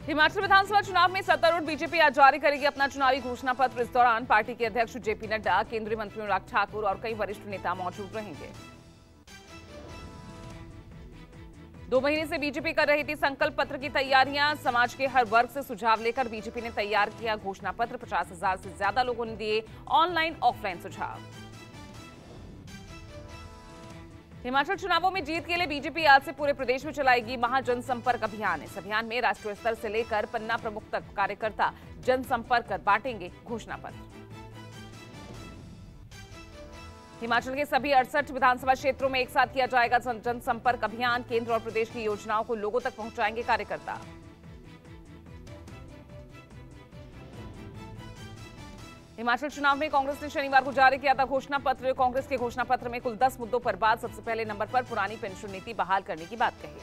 हिमाचल विधानसभा चुनाव में सत्तारूढ़ बीजेपी आज जारी करेगी अपना चुनावी घोषणा पत्र। इस दौरान पार्टी के अध्यक्ष जेपी नड्डा, केंद्रीय मंत्री अनुराग ठाकुर और कई वरिष्ठ नेता मौजूद रहेंगे। 2 महीने से बीजेपी कर रही थी संकल्प पत्र की तैयारियां। समाज के हर वर्ग से सुझाव लेकर बीजेपी ने तैयार किया घोषणा पत्र। 50,000 से ज्यादा लोगों ने दिए ऑनलाइन ऑफलाइन सुझाव। हिमाचल चुनावों में जीत के लिए बीजेपी आज से पूरे प्रदेश में चलाएगी महाजनसंपर्क अभियान। इस अभियान में राष्ट्रीय स्तर से लेकर पन्ना प्रमुख तक कार्यकर्ता जनसंपर्क कर बांटेंगे घोषणा पत्र। हिमाचल के सभी 68 विधानसभा क्षेत्रों में एक साथ किया जाएगा जनसंपर्क अभियान। केंद्र और प्रदेश की योजनाओं को लोगों तक पहुंचाएंगे कार्यकर्ता। हिमाचल चुनाव में कांग्रेस ने शनिवार को जारी किया था घोषणा पत्र। कांग्रेस के घोषणा पत्र में कुल 10 मुद्दों पर बात। सबसे पहले नंबर पर पुरानी पेंशन नीति बहाल करने की बात कही।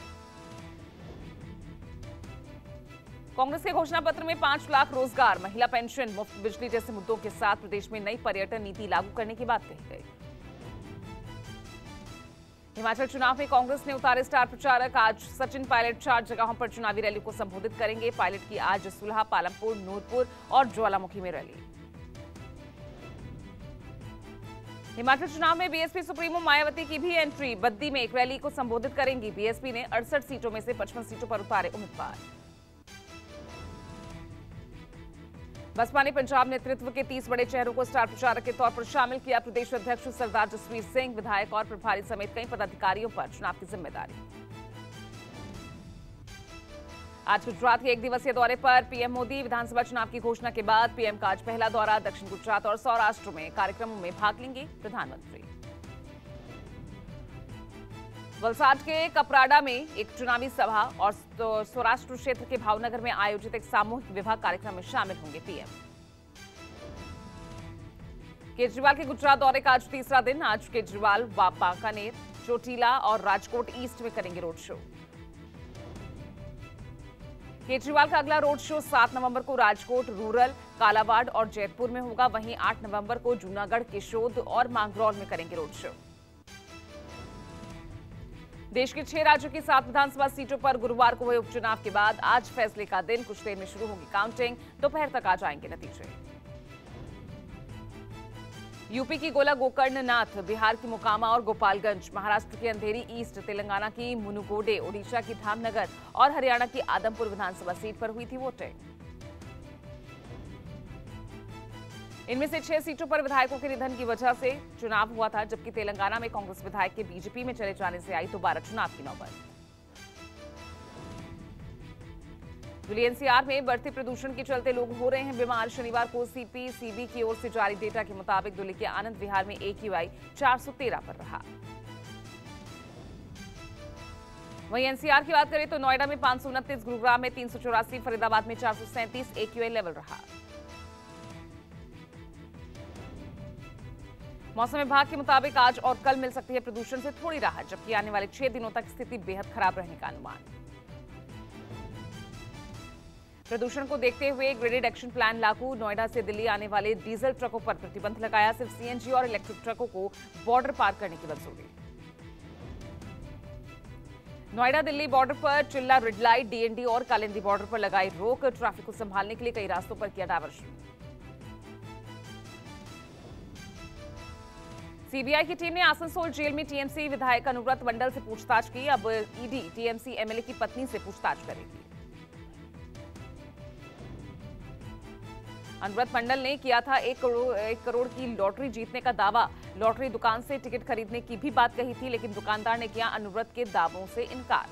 कांग्रेस के घोषणा पत्र में 5 लाख रोजगार, महिला पेंशन, मुफ्त बिजली जैसे मुद्दों के साथ प्रदेश में नई पर्यटन नीति लागू करने की बात कही गई। हिमाचल चुनाव में कांग्रेस ने उतारे स्टार प्रचारक। आज सचिन पायलट 4 जगहों पर चुनावी रैली को संबोधित करेंगे। पायलट की आज सुलह, पालमपुर, नूरपुर और ज्वालामुखी में रैली। हिमाचल चुनाव में बीएसपी सुप्रीमो मायावती की भी एंट्री। बद्दी में एक रैली को संबोधित करेंगी। बीएसपी ने 68 सीटों में से 55 सीटों पर उतारे उम्मीदवार। बसपा ने पंजाब नेतृत्व के 30 बड़े चेहरों को स्टार प्रचारक के तौर पर शामिल किया। प्रदेश अध्यक्ष सरदार जसवीर सिंह, विधायक और प्रभारी समेत कई पदाधिकारियों पर चुनाव की जिम्मेदारी। आज गुजरात के 1 दिवसीय दौरे पर पीएम मोदी। विधानसभा चुनाव की घोषणा के बाद पीएम का आज पहला दौरा। दक्षिण गुजरात और सौराष्ट्र में कार्यक्रमों में भाग लेंगे प्रधानमंत्री। वलसाड के कपराडा में एक चुनावी सभा और सौराष्ट्र क्षेत्र के भावनगर में आयोजित एक सामूहिक विवाह कार्यक्रम में शामिल होंगे पीएम। केजरीवाल के गुजरात दौरे का आज तीसरा दिन। आज केजरीवाल बांकानेर, चोटीला और राजकोट ईस्ट में करेंगे रोड शो। केजरीवाल का अगला रोड शो 7 नवंबर को राजकोट, रूरल, कालावाड़ और जैतपुर में होगा। वहीं 8 नवंबर को जूनागढ़, केशोद और मांगरौल में करेंगे रोड शो। देश के 6 राज्यों की 7 विधानसभा सीटों पर गुरुवार को हुए उपचुनाव के बाद आज फैसले का दिन। कुछ देर में शुरू होगी काउंटिंग। दोपहर तक आ जाएंगे नतीजे। यूपी की गोला गोकर्णनाथ, बिहार की मोकामा और गोपालगंज, महाराष्ट्र की अंधेरी ईस्ट, तेलंगाना की मुनुगोडे, ओडिशा की धामनगर और हरियाणा की आदमपुर विधानसभा सीट पर हुई थी वोटिंग। इनमें से 6 सीटों पर विधायकों के निधन की वजह से चुनाव हुआ था, जबकि तेलंगाना में कांग्रेस विधायक के बीजेपी में चले जाने से आई दोबारा चुनाव की नौबत। दिल्ली एनसीआर में बढ़ते प्रदूषण के चलते लोग हो रहे हैं बीमार। शनिवार को सीपीसीबी की ओर से जारी डेटा के मुताबिक दिल्ली के आनंद विहार में AQI 413 पर रहा। वहीं एनसीआर की बात करें तो नोएडा में 529, गुरुग्राम में 384, फरीदाबाद में 437 AQI लेवल रहा। मौसम विभाग के मुताबिक आज और कल मिल सकती है प्रदूषण से थोड़ी राहत, जबकि आने वाले 6 दिनों तक स्थिति बेहद खराब रहने का अनुमान। प्रदूषण को देखते हुए ग्रेडेड एक्शन प्लान लागू। नोएडा से दिल्ली आने वाले डीजल ट्रकों पर प्रतिबंध लगाया। सिर्फ सीएनजी और इलेक्ट्रिक ट्रकों को बॉर्डर पार करने की मंजूरी। नोएडा दिल्ली बॉर्डर पर चिल्ला रेड लाइट, डीएनडी और कालिंदी बॉर्डर पर लगाई रोक। ट्रैफिक को संभालने के लिए कई रास्तों पर किया डायवर्शन। सीबीआई की टीम ने आसनसोल जेल में टीएमसी विधायक अनुव्रत मंडल से पूछताछ की। अब ईडी टीएमसी एमएलए की पत्नी से पूछताछ करेगी। अनुव्रत मंडल ने किया था 1 करोड़ की लॉटरी जीतने का दावा। लॉटरी दुकान से टिकट खरीदने की भी बात कही थी, लेकिन दुकानदार ने किया अनुव्रत के दावों से इनकार।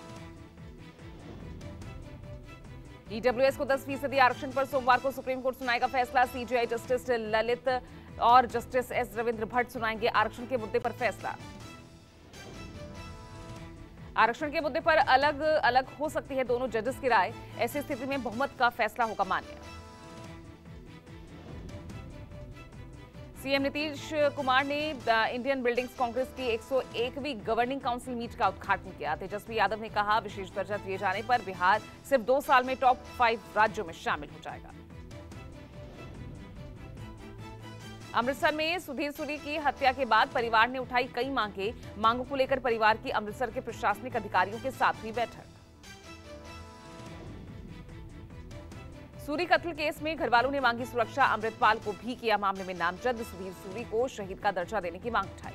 ईडब्ल्यूएस को 10% आरक्षण पर सोमवार को सुप्रीम कोर्ट सुनाएगा फैसला। सीजेआई जस्टिस ललित और जस्टिस एस रविंद्र भट्ट सुनाएंगे आरक्षण के मुद्दे पर फैसला। आरक्षण के मुद्दे पर अलग अलग हो सकती है दोनों जजेस की राय। ऐसी स्थिति में बहुमत का फैसला होगा मान्य। सीएम नीतीश कुमार ने इंडियन बिल्डिंग्स कांग्रेस की 101वीं गवर्निंग काउंसिल मीट का उद्घाटन किया। तेजस्वी यादव ने कहा, विशेष दर्जा दिए जाने पर बिहार सिर्फ 2 साल में टॉप 5 राज्यों में शामिल हो जाएगा। अमृतसर में सुधीर सूरी की हत्या के बाद परिवार ने उठाई कई मांगों को लेकर परिवार की अमृतसर के प्रशासनिक अधिकारियों के साथ हुई बैठक। सूरी कत्ल केस में घरवालों ने मांगी सुरक्षा, अमृतपाल को भी किया मामले में नामजद। सुधीर सूरी को शहीद का दर्जा देने की मांग उठाई।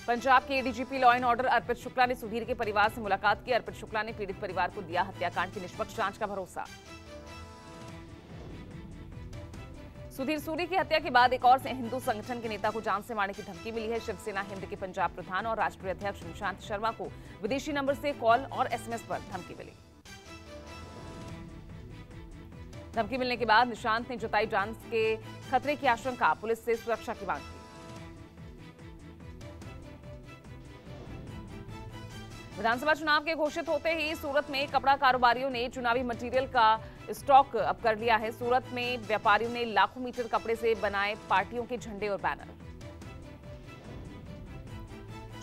पंजाब के एडीजीपी लॉ एंड ऑर्डर अर्पित शुक्ला ने सुधीर के परिवार से मुलाकात की। अर्पित शुक्ला ने पीड़ित परिवार को दिया हत्याकांड की निष्पक्ष जांच का भरोसा। सुधीर सूरी की हत्या के बाद एक और हिंदू संगठन के नेता को जान से मारने की धमकी मिली है। शिवसेना हिंद के पंजाब प्रधान और राष्ट्रीय अध्यक्ष निशांत शर्मा को विदेशी नंबर से कॉल और एसएमएस पर धमकी मिली। धमकी मिलने के बाद निशांत ने जताई जान के खतरे की आशंका, पुलिस से सुरक्षा की मांग की। विधानसभा चुनाव के घोषित होते ही सूरत में कपड़ा कारोबारियों ने चुनावी मटेरियल का स्टॉक अप कर लिया है। सूरत में व्यापारियों ने लाखों मीटर कपड़े से बनाए पार्टियों के झंडे और बैनर।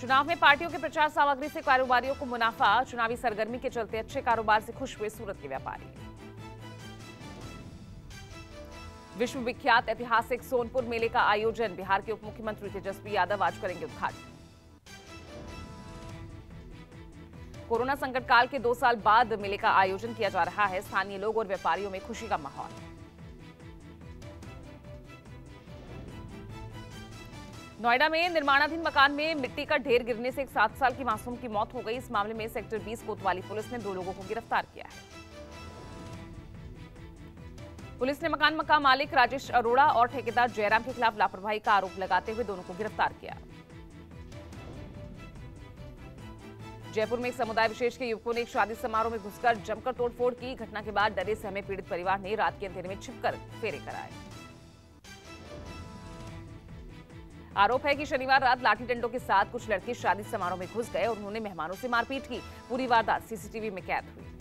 चुनाव में पार्टियों के प्रचार सामग्री से कारोबारियों को मुनाफा। चुनावी सरगर्मी के चलते अच्छे कारोबार से खुश हुए सूरत के व्यापारी। विश्व विख्यात ऐतिहासिक सोनपुर मेले का आयोजन, बिहार के उप मुख्यमंत्री तेजस्वी यादव आज करेंगे उद्घाटन। कोरोना संकट काल के 2 साल बाद मेले का आयोजन किया जा रहा है। स्थानीय लोग और व्यापारियों में खुशी का माहौल। नोएडा में निर्माणाधीन मकान में मिट्टी का ढेर गिरने से एक 7 साल की मासूम की मौत हो गई। इस मामले में सेक्टर 20 कोतवाली पुलिस ने 2 लोगों को गिरफ्तार किया है। पुलिस ने मकान का मालिक राजेश अरोड़ा और ठेकेदार जयराम के खिलाफ लापरवाही का आरोप लगाते हुए दोनों को गिरफ्तार किया। जयपुर में एक समुदाय विशेष के युवकों ने एक शादी समारोह में घुसकर जमकर तोड़फोड़ की। घटना के बाद डरे सहमे पीड़ित परिवार ने रात के अंधेरे में छिपकर फेरे कराए। आरोप है कि शनिवार रात लाठी डंडों के साथ कुछ लड़के शादी समारोह में घुस गए और उन्होंने मेहमानों से मारपीट की। पूरी वारदात सीसीटीवी में कैद हुई।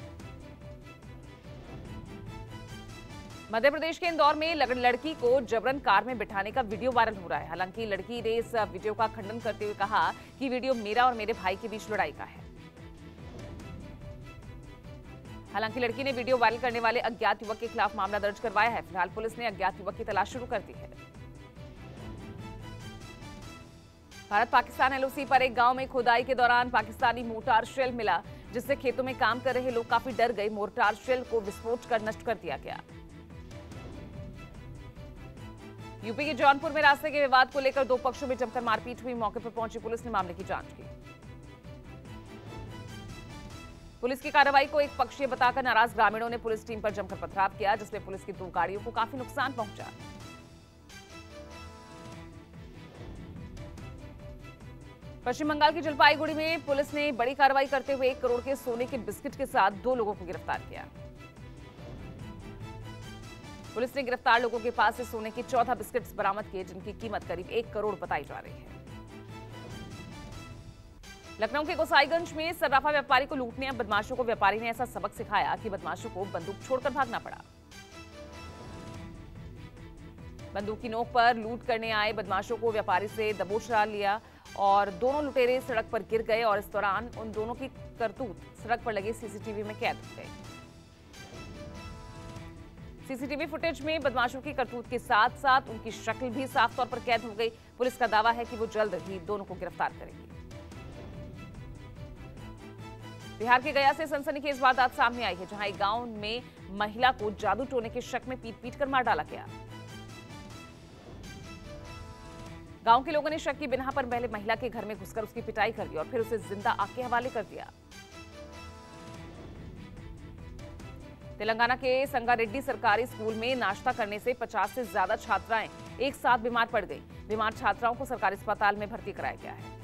मध्य प्रदेश के इंदौर में लड़की को जबरन कार में बिठाने का वीडियो वायरल हो रहा है। हालांकि लड़की ने इस वीडियो का खंडन करते हुए कहा कि वीडियो मेरा और मेरे भाई के बीच लड़ाई का है। हालांकि लड़की ने वीडियो वायरल करने वाले अज्ञात युवक के खिलाफ मामला दर्ज करवाया है। फिलहाल पुलिस ने अज्ञात युवक की तलाश शुरू कर दी है। भारत पाकिस्तान एलओसी पर एक गांव में खुदाई के दौरान पाकिस्तानी मोर्टार शेल मिला, जिससे खेतों में काम कर रहे लोग काफी डर गए। मोर्टार शेल को विस्फोट कर नष्ट कर दिया गया। यूपी के जौनपुर में रास्ते के विवाद को लेकर 2 पक्षों में जमकर मारपीट हुई। मौके पर पहुंची पुलिस ने मामले की जांच की। पुलिस की कार्रवाई को एक पक्षीय बताकर नाराज ग्रामीणों ने पुलिस टीम पर जमकर पथराव किया, जिसमें पुलिस की 2 गाड़ियों को काफी नुकसान पहुंचा। पश्चिम बंगाल की जलपाईगुड़ी में पुलिस ने बड़ी कार्रवाई करते हुए 1 करोड़ के सोने के बिस्किट के साथ 2 लोगों को गिरफ्तार किया। पुलिस ने गिरफ्तार लोगों के पास से सोने के 14 बिस्किट्स बरामद किए, जिनकी कीमत करीब 1 करोड़ बताई जा रही है। लखनऊ के गोसाईगंज में सर्राफा व्यापारी को लूटने अब बदमाशों को व्यापारी ने ऐसा सबक सिखाया कि बदमाशों को बंदूक छोड़कर भागना पड़ा। बंदूक की नोक पर लूट करने आए बदमाशों को व्यापारी से दबोच लिया और दोनों लुटेरे सड़क पर गिर गए और इस दौरान उन दोनों की करतूत सड़क पर लगे सीसीटीवी में कैद हो गई। सीसीटीवी फुटेज में बदमाशों की करतूत के साथ साथ उनकी शक्ल भी साफ तौर पर कैद हो गई। पुलिस का दावा है कि वो जल्द ही दोनों को गिरफ्तार करेगी। बिहार के गया से सनसनीखेज वारदात सामने आई है, जहां एक गांव में महिला को जादू टोने के शक में पीट कर मार डाला गया। गांव के लोगों ने शक की बिना पर पहले महिला के घर में घुसकर उसकी पिटाई कर दी और फिर उसे जिंदा आग के हवाले कर दिया। तेलंगाना के संगारेड्डी सरकारी स्कूल में नाश्ता करने से 50 से ज्यादा छात्राएं एक साथ बीमार पड़ गई। बीमार छात्राओं को सरकारी अस्पताल में भर्ती कराया गया है।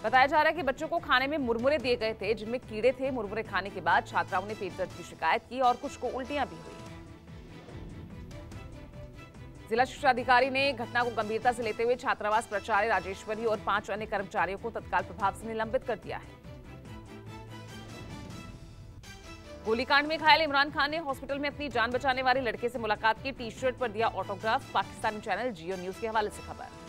बताया जा रहा है कि बच्चों को खाने में मुरमुरे दिए गए थे, जिनमें कीड़े थे। मुरमुरे खाने के बाद छात्राओं ने पेट दर्द की शिकायत की और कुछ को उल्टियां भी हुई। जिला शिक्षा अधिकारी ने घटना को गंभीरता से लेते हुए छात्रावास प्राचार्य राजेश्वरी और 5 अन्य कर्मचारियों को तत्काल प्रभाव से निलंबित कर दिया है। गोलीकांड में घायल इमरान खान ने हॉस्पिटल में अपनी जान बचाने वाले लड़के से मुलाकात की। टी-शर्ट पर दिया ऑटोग्राफ। पाकिस्तानी चैनल जियो न्यूज के हवाले से खबर।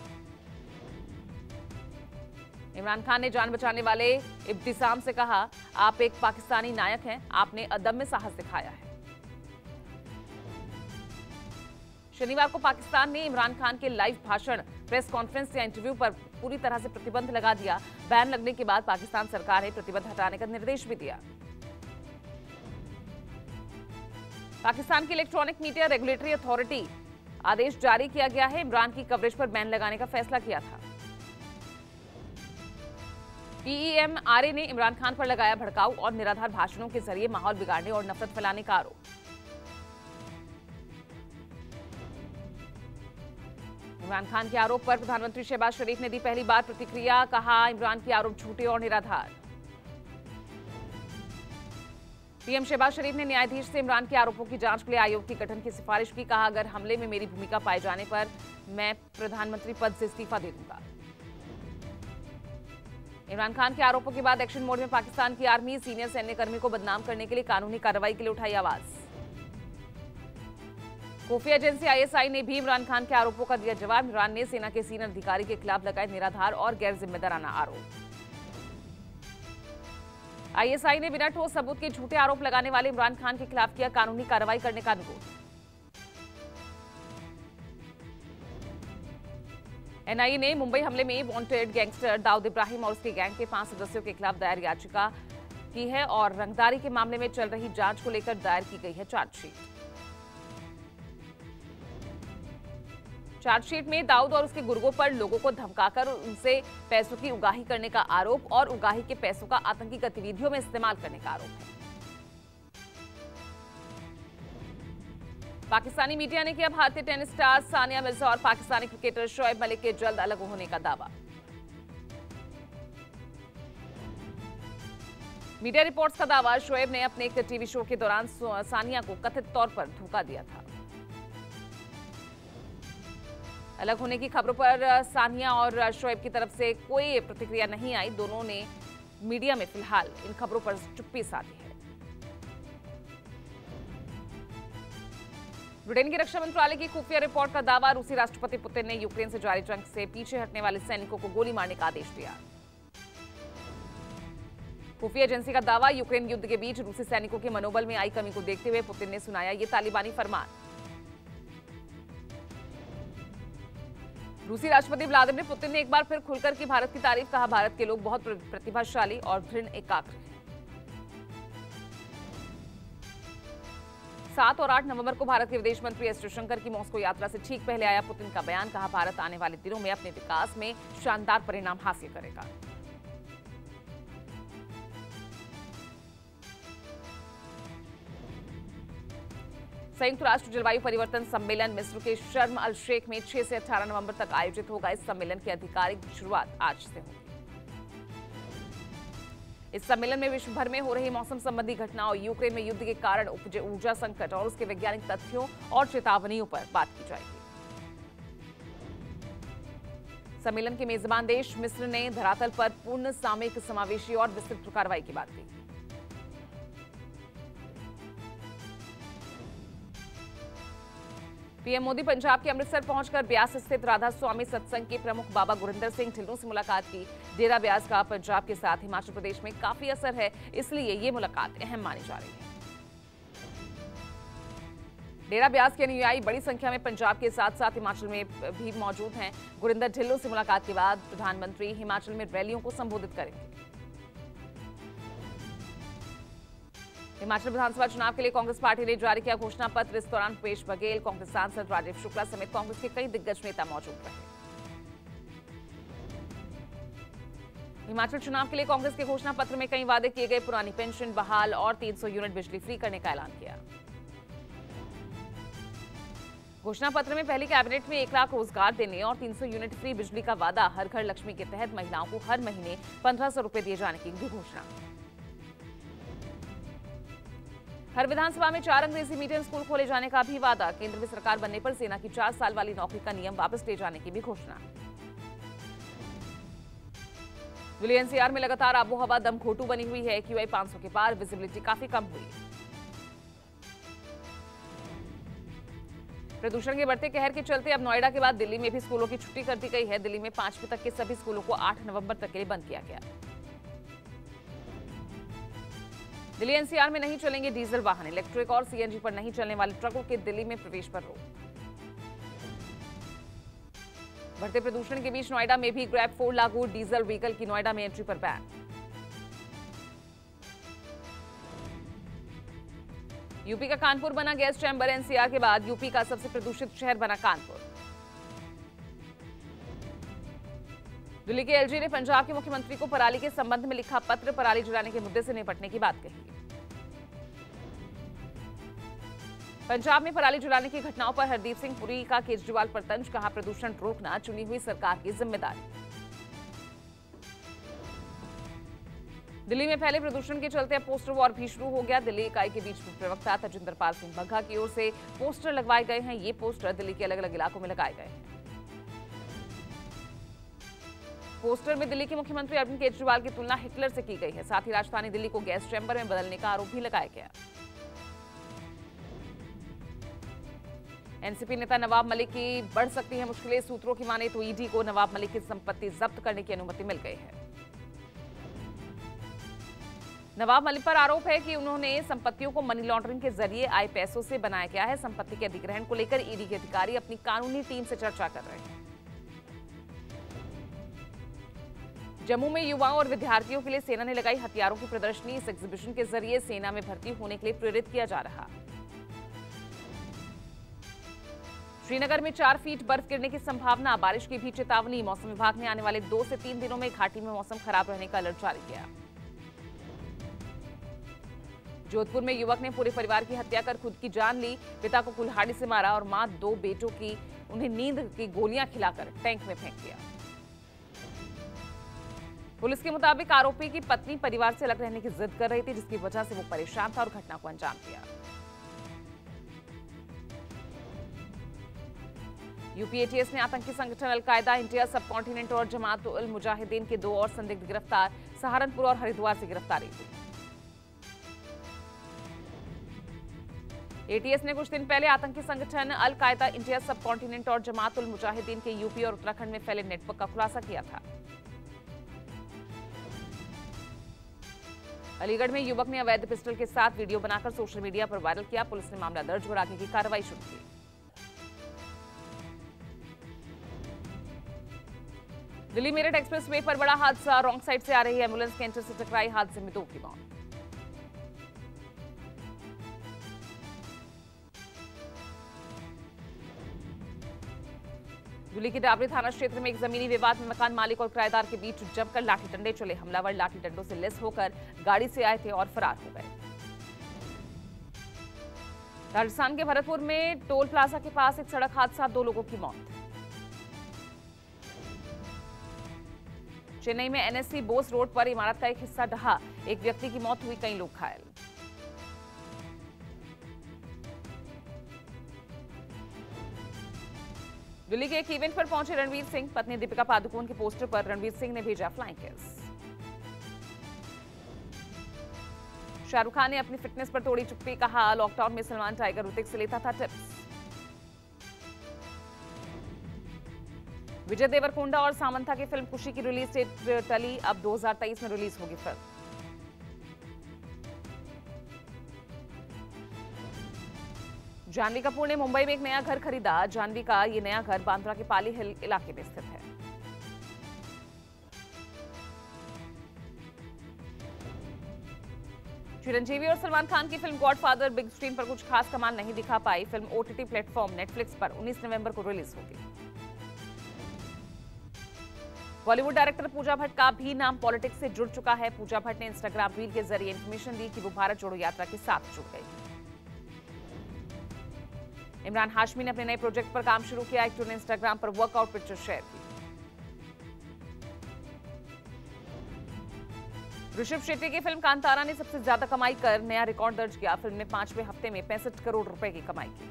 इमरान खान ने जान बचाने वाले इब्तिसाम से कहा, आप एक पाकिस्तानी नायक हैं, आपने अदम्य साहस दिखाया है। शनिवार को पाकिस्तान ने इमरान खान के लाइव भाषण, प्रेस कॉन्फ्रेंस या इंटरव्यू पर पूरी तरह से प्रतिबंध लगा दिया। बैन लगने के बाद पाकिस्तान सरकार ने प्रतिबंध हटाने का निर्देश भी दिया। पाकिस्तान की इलेक्ट्रॉनिक मीडिया रेगुलेटरी अथॉरिटी आदेश जारी किया गया है। इमरान की कवरेज पर बैन लगाने का फैसला किया था। पीईएमआरए ने इमरान खान पर लगाया भड़काऊ और निराधार भाषणों के जरिए माहौल बिगाड़ने और नफरत फैलाने का आरोप। इमरान खान के आरोप पर प्रधानमंत्री शहबाज शरीफ ने दी पहली बार प्रतिक्रिया। कहा, इमरान के आरोप झूठे और निराधार। पीएम शहबाज शरीफ ने न्यायाधीश से इमरान के आरोपों की जांच के लिए आयोग के गठन की सिफारिश की। कहा, अगर हमले में मेरी भूमिका पाए जाने पर मैं प्रधानमंत्री पद से इस्तीफा दे दूंगा। इमरान खान के आरोपों के बाद एक्शन मोड में पाकिस्तान की आर्मी सीनियर सैन्य कर्मी को बदनाम करने के लिए कानूनी कार्रवाई के लिए उठाई आवाज। खुफिया एजेंसी आईएसआई ने भी इमरान खान के आरोपों का दिया जवाब। इमरान ने सेना के सीनियर अधिकारी के खिलाफ लगाए निराधार और गैर जिम्मेदाराना आरोप। आईएसआई ने बिना ठोस सबूत के झूठे आरोप लगाने वाले इमरान खान के खिलाफ किया कानूनी कार्रवाई करने का अनुरोध। एनआईए ने मुंबई हमले में वांटेड गैंगस्टर दाऊद इब्राहिम और उसके गैंग के 5 सदस्यों के खिलाफ दायर याचिका की है और रंगदारी के मामले में चल रही जांच को लेकर दायर की गई है चार्जशीट। चार्जशीट में दाऊद और उसके गुर्गों पर लोगों को धमकाकर उनसे पैसों की उगाही करने का आरोप और उगाही के पैसों का आतंकी गतिविधियों में इस्तेमाल करने का आरोप है। पाकिस्तानी मीडिया ने किया भारतीय टेनिस स्टार सानिया मिर्जा और पाकिस्तानी क्रिकेटर शोएब मलिक के जल्द अलग होने का दावा। मीडिया रिपोर्ट्स का दावा, शोएब ने अपने एक टीवी शो के दौरान सानिया को कथित तौर पर धोखा दिया था। अलग होने की खबरों पर सानिया और शोएब की तरफ से कोई प्रतिक्रिया नहीं आई। दोनों ने मीडिया में फिलहाल इन खबरों पर चुप्पी साधी है। ब्रिटेन की रक्षा मंत्रालय की खुफिया रिपोर्ट का दावा, रूसी राष्ट्रपति पुतिन ने यूक्रेन से जारी जंग से पीछे हटने वाले सैनिकों को गोली मारने का आदेश दिया। खुफिया एजेंसी का दावा, यूक्रेन युद्ध के बीच रूसी सैनिकों के मनोबल में आई कमी को देखते हुए पुतिन ने सुनाया ये तालिबानी फरमान। रूसी राष्ट्रपति व्लादिमीर पुतिन ने एक बार फिर खुलकर की भारत की तारीफ। कहा, भारत के लोग बहुत प्रतिभाशाली और दृढ़ एकाग्र हैं। 7 और 8 नवंबर को भारत के विदेश मंत्री एस जयशंकर की मॉस्को यात्रा से ठीक पहले आया पुतिन का बयान। कहा, भारत आने वाले दिनों में अपने विकास में शानदार परिणाम हासिल करेगा। संयुक्त राष्ट्र जलवायु परिवर्तन सम्मेलन मिस्र के शर्म अल शेख में 6 से 18 नवंबर तक आयोजित होगा। इस सम्मेलन की आधिकारिक शुरुआत आज से होगी। इस सम्मेलन में विश्व भर में हो रही मौसम संबंधी घटनाओं, यूक्रेन में युद्ध के कारण उपजे ऊर्जा संकट और उसके वैज्ञानिक तथ्यों और चेतावनियों पर बात की जाएगी। सम्मेलन के मेजबान देश मिस्र ने धरातल पर पूर्ण सामयिक समावेशी और विस्तृत कार्रवाई की बात की। पीएम मोदी पंजाब के अमृतसर पहुंचकर ब्यास स्थित राधा स्वामी सत्संग के प्रमुख बाबा गुरिंदर सिंह ढिल्लों से मुलाकात की। डेरा ब्यास का पंजाब के साथ हिमाचल प्रदेश में काफी असर है, इसलिए ये मुलाकात अहम मानी जा रही है। डेरा ब्यास के अनुयायी बड़ी संख्या में पंजाब के साथ साथ हिमाचल में भी मौजूद हैं। गुरिंदर ढिल्लों से मुलाकात के बाद प्रधानमंत्री हिमाचल में रैलियों को संबोधित करेंगे। हिमाचल विधानसभा चुनाव के लिए कांग्रेस पार्टी ने जारी किया घोषणा पत्र। इस दौरान भूपेश बघेल, कांग्रेस सांसद राजीव शुक्ला समेत कांग्रेस के कई दिग्गज नेता मौजूद रहे। हिमाचल चुनाव के लिए कांग्रेस के घोषणा पत्र में कई वादे किए गए। पुरानी पेंशन बहाल और 300 यूनिट बिजली फ्री करने का ऐलान किया। घोषणा पत्र में पहली कैबिनेट में 1 लाख रोजगार देने और 300 यूनिट फ्री बिजली का वादा, हर घर लक्ष्मी के तहत महिलाओं को हर महीने 1500 रुपए दिए जाने की भी घोषणा। हर विधानसभा में 4 अंग्रेजी मीडियम स्कूल खोले जाने का भी वादा। केंद्र में सरकार बनने पर सेना की 4 साल वाली नौकरी का नियम वापस ले जाने की भी घोषणा। दिल्ली एनसीआर में लगातार आबोहवा दम घोटू बनी हुई है। QI 500 के पार, विजिबिलिटी काफी कम हुई। प्रदूषण के बढ़ते कहर के चलते अब नोएडा के बाद दिल्ली में भी स्कूलों की छुट्टी कर दी गई है। दिल्ली में 5वीं तक के सभी स्कूलों को 8 नवंबर तक के लिए बंद किया गया। दिल्ली एनसीआर में नहीं चलेंगे डीजल वाहन। इलेक्ट्रिक और सीएनजी पर नहीं चलने वाले ट्रकों के दिल्ली में प्रवेश पर रोक। बढ़ते प्रदूषण के बीच नोएडा में भी ग्रैब 4 लागू, डीजल व्हीकल की नोएडा में एंट्री पर बैन। यूपी का कानपुर बना गैस चैम्बर, एनसीआर के बाद यूपी का सबसे प्रदूषित शहर बना कानपुर। दिल्ली के एलजी ने पंजाब के मुख्यमंत्री को पराली के संबंध में लिखा पत्र, पराली जलाने के मुद्दे से निपटने की बात कही। पंजाब में पराली जलाने की घटनाओं पर हरदीप सिंह पुरी का केजरीवाल पर तंज, कहा प्रदूषण रोकना चुनी हुई सरकार की जिम्मेदारी। दिल्ली में फैले प्रदूषण के चलते अब पोस्टर वॉर भी शुरू हो गया। दिल्ली इकाई के बीच प्रवक्ता तजिंदर पाल सिंह बघा की ओर से पोस्टर लगवाए गए हैं। ये पोस्टर दिल्ली के अलग अलग इलाकों में लगाए गए हैं। पोस्टर में दिल्ली के मुख्यमंत्री अरविंद केजरीवाल की तुलना हिटलर से की गई है। साथ ही राजधानी दिल्ली को गैस चैम्बर में बदलने का आरोप भी लगाया गया। एनसीपी नेता नवाब मलिक की बढ़ सकती है मुश्किलें, सूत्रों की माने तो ईडी को नवाब मलिक की संपत्ति जब्त करने की अनुमति मिल गई है। नवाब मलिक पर आरोप है कि उन्होंने संपत्तियों को मनी लॉन्ड्रिंग के जरिए आए पैसों से बनाया गया है। संपत्ति के अधिग्रहण को लेकर ईडी के अधिकारी अपनी कानूनी टीम से चर्चा कर रहे हैं। जम्मू में युवाओं और विद्यार्थियों के लिए सेना ने लगाई हथियारों की प्रदर्शनी। इस एग्जीबिशन के जरिए सेना में भर्ती होने के लिए प्रेरित किया जा रहा। श्रीनगर में 4 फीट बर्फ गिरने की संभावना, बारिश की भी चेतावनी। मौसम विभाग ने आने वाले 2 से 3 दिनों में घाटी में मौसम खराब रहने का अलर्ट जारी किया। जोधपुर में युवक ने पूरे परिवार की हत्या कर खुद की जान ली। पिता को कुल्हाड़ी से मारा और मां 2 बेटों की उन्हें नींद की गोलियां खिलाकर टैंक में फेंक दिया। पुलिस के मुताबिक आरोपी की पत्नी परिवार से अलग रहने की जिद कर रही थी, जिसकी वजह से वो परेशान था और घटना को अंजाम दिया। यूपी एटीएस ने आतंकी संगठन अलकायदा, इंडिया सब कॉन्टिनेंट और जमात उल मुजाहिदीन के 2 और संदिग्ध गिरफ्तार। सहारनपुर और हरिद्वार से गिरफ्तारी हुई। एटीएस ने कुछ दिन पहले आतंकी संगठन अल कायदा, इंडिया सब कॉन्टिनेंट और जमात उल मुजाहिदीन के यूपी और उत्तराखंड में फैले नेटवर्क का खुलासा किया था। अलीगढ़ में युवक ने अवैध पिस्टल के साथ वीडियो बनाकर सोशल मीडिया पर वायरल किया। पुलिस ने मामला दर्ज और आगे की कार्रवाई शुरू की। दिल्ली मेरठ एक्सप्रेसवे पर बड़ा हादसा, रॉन्ग साइड से आ रही एम्बुलेंस कैंटर से टकराई, हादसे में 2 की मौत। दिल्ली के डाबरी थाना क्षेत्र में एक जमीनी विवाद में मकान मालिक और किराएदार के बीच जमकर लाठी डंडे चले। हमलावर लाठी डंडों से लैस होकर गाड़ी से आए थे और फरार हो गए। राजस्थान के भरतपुर में टोल प्लाजा के पास एक सड़क हादसा, 2 लोगों की मौत। चेन्नई में एनएससी बोस रोड पर इमारत का एक हिस्सा ढहा, एक व्यक्ति की मौत हुई, कई लोग घायल। दिल्ली के एक इवेंट पर पहुंचे रणवीर सिंह, पत्नी दीपिका पादुकोण के पोस्टर पर रणवीर सिंह ने भेजा फ्लाइंग किस। शाहरुख खान ने अपनी फिटनेस पर तोड़ी चुप्पी, कहा लॉकडाउन में सलमान टाइगर ऋतिक से लेता था टिप्स। विजय देवरकोंडा और सामंथा की फिल्म खुशी की रिलीज डेट टली, अब 2023 में रिलीज होगी फिल्म। जानवी कपूर ने मुंबई में एक नया घर खरीदा। जानवी का ये नया घर बांद्रा के पाली हिल इलाके में स्थित है। चिरंजीवी और सलमान खान की फिल्म गॉडफादर बिग स्क्रीन पर कुछ खास कमाल नहीं दिखा पाई। फिल्म ओटीटी प्लेटफॉर्म नेटफ्लिक्स पर 19 नवंबर को रिलीज होगी। बॉलीवुड डायरेक्टर पूजा भट्ट का भी नाम पॉलिटिक्स से जुड़ चुका है। पूजा भट्ट ने इंस्टाग्राम रील के जरिए इंफॉर्मेशन दी कि वो भारत जोड़ो यात्रा के साथ जुड़ गई। इमरान हाशमी ने अपने नए प्रोजेक्ट पर काम शुरू किया। एक्टर ने इंस्टाग्राम पर वर्कआउट पिक्चर शेयर की। ऋषभ शेट्टी की फिल्म कांतारा ने सबसे ज्यादा कमाई कर नया रिकॉर्ड दर्ज किया। फिल्म ने 5वें हफ्ते में 65 करोड़ रुपए की कमाई की।